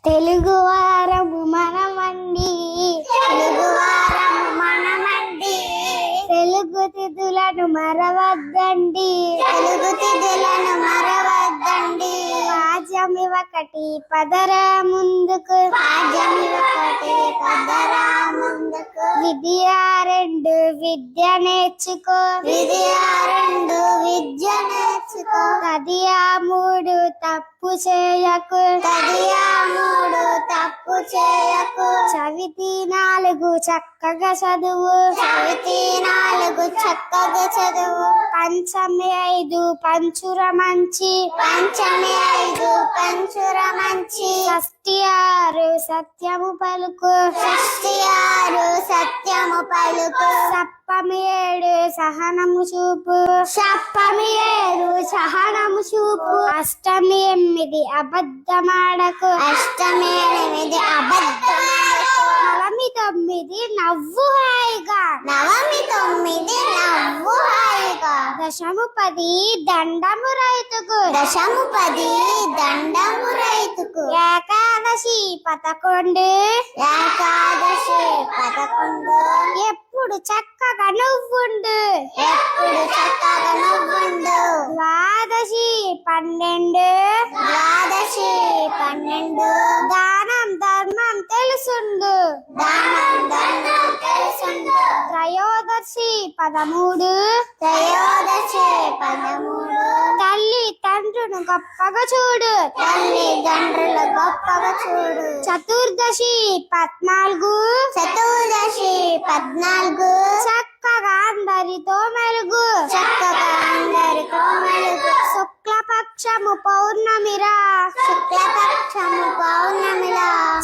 తెలుగు వారము మనమండి, తెలుగు తిథులను మరవద్దండి, పాఠ్యమి ఒకటి పదరా ముందుకు, విద్య రెండు విద్య నేర్చుకో, తదియా మూడు తప్పు చేయకు, చవితి నాలుగు చక్కగా చదువు, పంచమి ఐదు పంచుర మంచి, షష్ఠి ఆరు సత్యము పలుకు, సప్తమి ఏడు సహనము చూపు, అష్టమి ఎనిమిది అబద్ధమాడకు, నవమి తొమ్మిది నవ్వు హాయిగా, దశము పది దండము రైతుకు, ఏకాదశి పదకొండు, ఎప్పుడు చక్కగా నువ్వుండు, ద్వాదశి పన్నెండు, దానం ధర్మం తెలుసుండు, త్రయోదశి పదమూడు, తల్లి తండ్రును గొప్పగా చూడు, చతుర్దశి పద్నాలుగు, చక్కగా అందరితో మెలుగు, శుక్లపక్షము పౌర్ణమిరా,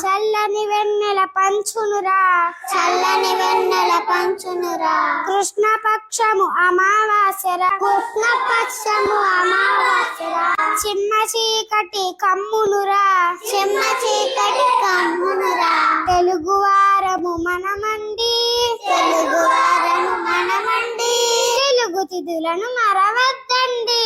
చల్లని వెన్నెల పంచునురా, కృష్ణపక్షము అమావాస్యరా, చిన్న చీకటి కమ్మునురా, తెలుగు వారము మనమండి, తెలుగు తిథులను మరవద్దండి.